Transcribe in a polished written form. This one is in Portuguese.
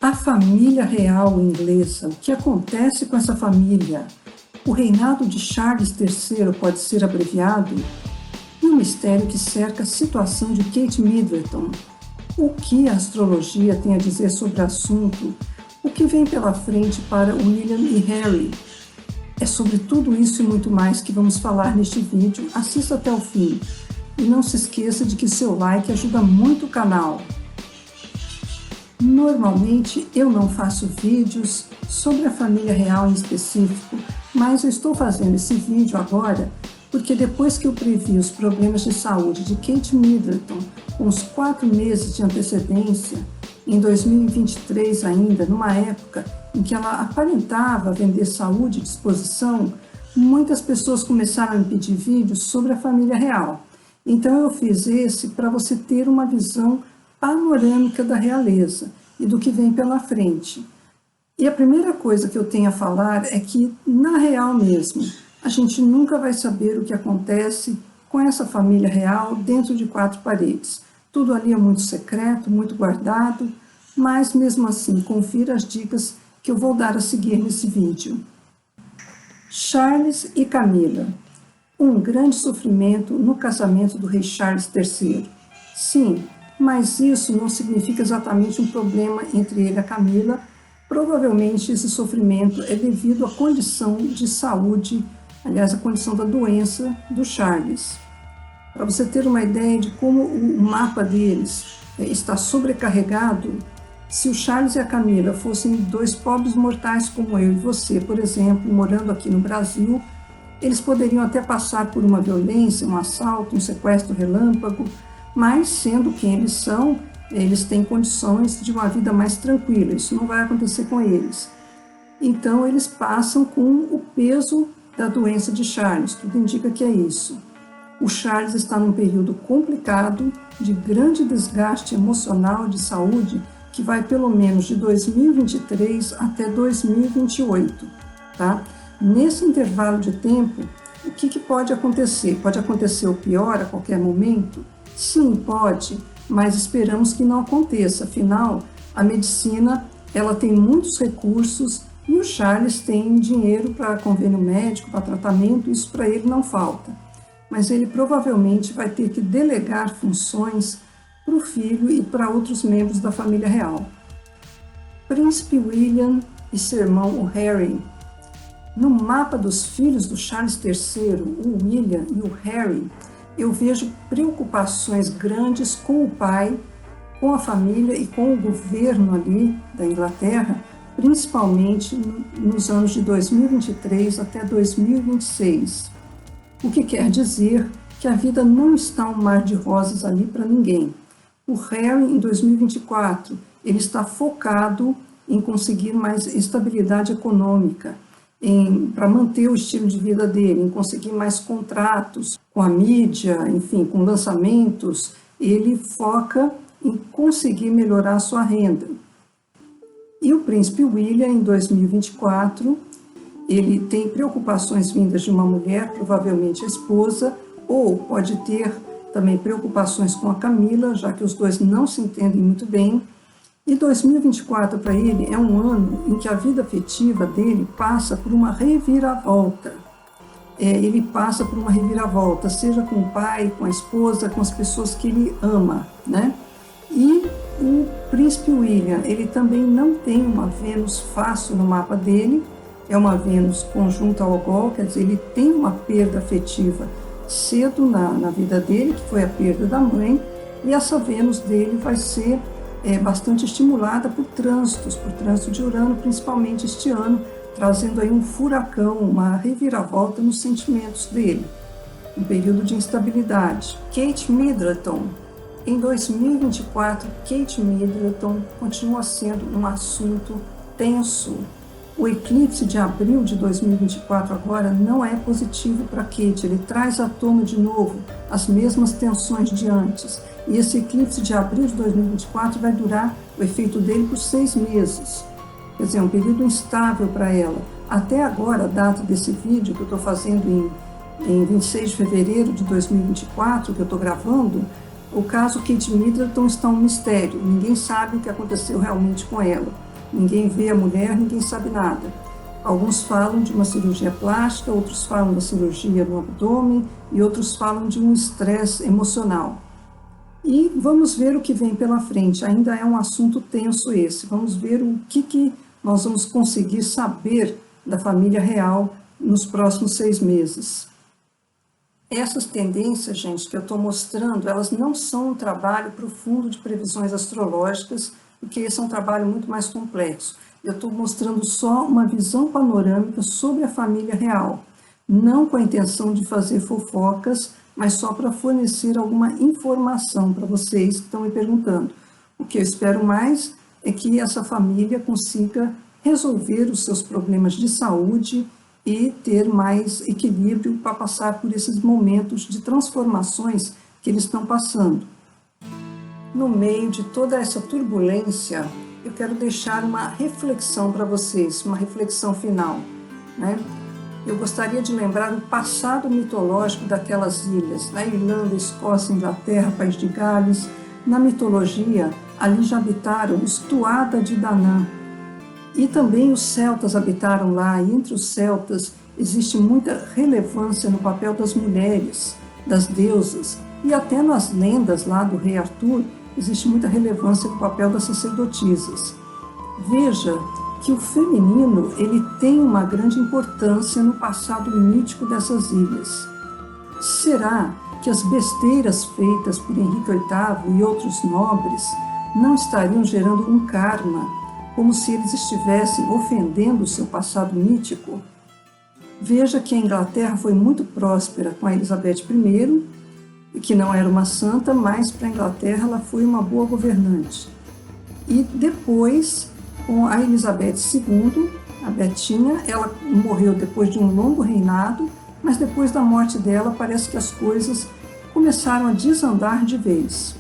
A família real inglesa, o que acontece com essa família? O reinado de Charles III pode ser abreviado? E o mistério que cerca a situação de Kate Middleton? O que a astrologia tem a dizer sobre o assunto? O que vem pela frente para William e Harry? É sobre tudo isso e muito mais que vamos falar neste vídeo. Assista até o fim. E não se esqueça de que seu like ajuda muito o canal. Normalmente eu não faço vídeos sobre a família real em específico, mas eu estou fazendo esse vídeo agora porque depois que eu previ os problemas de saúde de Kate Middleton com uns 4 meses de antecedência, em 2023 ainda, numa época em que ela aparentava vender saúde e disposição, muitas pessoas começaram a me pedir vídeos sobre a família real. Então eu fiz esse para você ter uma visão panorâmica da realeza e do que vem pela frente. E a primeira coisa que eu tenho a falar é que, na real mesmo, a gente nunca vai saber o que acontece com essa família real dentro de 4 paredes. Tudo ali é muito secreto, muito guardado, mas mesmo assim, confira as dicas que eu vou dar a seguir nesse vídeo. Charles e Camila. Um grande sofrimento no casamento do rei Charles III. Sim, mas isso não significa exatamente um problema entre ele e a Camila. Provavelmente esse sofrimento é devido à condição de saúde, aliás, a condição da doença do Charles. Para você ter uma ideia de como o mapa deles está sobrecarregado, se o Charles e a Camila fossem 2 pobres mortais como eu e você, por exemplo, morando aqui no Brasil, eles poderiam até passar por uma violência, um assalto, um sequestro relâmpago, mas sendo quem eles são, eles têm condições de uma vida mais tranquila, isso não vai acontecer com eles. Então eles passam com o peso da doença de Charles, tudo indica que é isso. O Charles está num período complicado, de grande desgaste emocional de saúde, que vai pelo menos de 2023 até 2028, tá? Nesse intervalo de tempo, o que pode acontecer? Pode acontecer o pior a qualquer momento? Sim, pode, mas esperamos que não aconteça. Afinal, a medicina ela tem muitos recursos e o Charles tem dinheiro para convênio médico, para tratamento, isso para ele não falta. Mas ele provavelmente vai ter que delegar funções para o filho e para outros membros da família real. Príncipe William e seu irmão, o Harry. No mapa dos filhos do Charles III, o William e o Harry, eu vejo preocupações grandes com o pai, com a família e com o governo ali da Inglaterra, principalmente nos anos de 2023 até 2026. O que quer dizer que a vida não está um mar de rosas ali para ninguém. O Harry, em 2024, ele está focado em conseguir mais estabilidade econômica, para manter o estilo de vida dele, em conseguir mais contratos com a mídia, enfim, com lançamentos. Ele foca em conseguir melhorar a sua renda. E o príncipe William, em 2024, ele tem preocupações vindas de uma mulher, provavelmente a esposa, ou pode ter também preocupações com a Camila, já que os dois não se entendem muito bem. E 2024 para ele é um ano em que a vida afetiva dele passa por uma reviravolta. Ele passa por uma reviravolta, seja com o pai, com a esposa, com as pessoas que ele ama, né? E o príncipe William, ele também não tem uma Vênus fácil no mapa dele, é uma Vênus conjunta ao Algol, quer dizer, ele tem uma perda afetiva cedo na vida dele, que foi a perda da mãe, e essa Vênus dele vai ser bastante estimulada por trânsito de Urano, principalmente este ano, trazendo aí um furacão, uma reviravolta nos sentimentos dele, um período de instabilidade. Kate Middleton. Em 2024, Kate Middleton continua sendo um assunto tenso. O eclipse de abril de 2024 agora não é positivo para Kate, ele traz à tona de novo as mesmas tensões de antes. E esse eclipse de abril de 2024 vai durar o efeito dele por 6 meses. Quer dizer, é um período instável para ela. Até agora, a data desse vídeo que eu estou fazendo em 26 de fevereiro de 2024, que eu estou gravando, o caso Kate Middleton está um mistério. Ninguém sabe o que aconteceu realmente com ela. Ninguém vê a mulher, ninguém sabe nada. Alguns falam de uma cirurgia plástica, outros falam da cirurgia no abdômen e outros falam de um estresse emocional. E vamos ver o que vem pela frente. Ainda é um assunto tenso esse. Vamos ver o que nós vamos conseguir saber da família real nos próximos 6 meses. Essas tendências, gente, que eu estou mostrando, elas não são um trabalho profundo de previsões astrológicas, porque esse é um trabalho muito mais complexo. Eu estou mostrando só uma visão panorâmica sobre a família real, não com a intenção de fazer fofocas, mas só para fornecer alguma informação para vocês que estão me perguntando. O que eu espero mais é que essa família consiga resolver os seus problemas de saúde e ter mais equilíbrio para passar por esses momentos de transformações que eles estão passando. No meio de toda essa turbulência, eu quero deixar uma reflexão para vocês, uma reflexão final, né? Eu gostaria de lembrar o passado mitológico daquelas ilhas, na Irlanda, Escócia, Inglaterra, País de Gales. Na mitologia, ali já habitaram os Tuatha de Danann. E também os celtas habitaram lá, e entre os celtas existe muita relevância no papel das mulheres, das deusas, e até nas lendas lá do rei Arthur, existe muita relevância no papel das sacerdotisas. Veja que o feminino ele tem uma grande importância no passado mítico dessas ilhas. Será que as besteiras feitas por Henrique VIII e outros nobres não estariam gerando um karma, como se eles estivessem ofendendo o seu passado mítico? Veja que a Inglaterra foi muito próspera com a Elizabeth I, que não era uma santa, mas para a Inglaterra ela foi uma boa governante. E depois, com a Elizabeth II, a Betinha, ela morreu depois de um longo reinado, mas depois da morte dela parece que as coisas começaram a desandar de vez.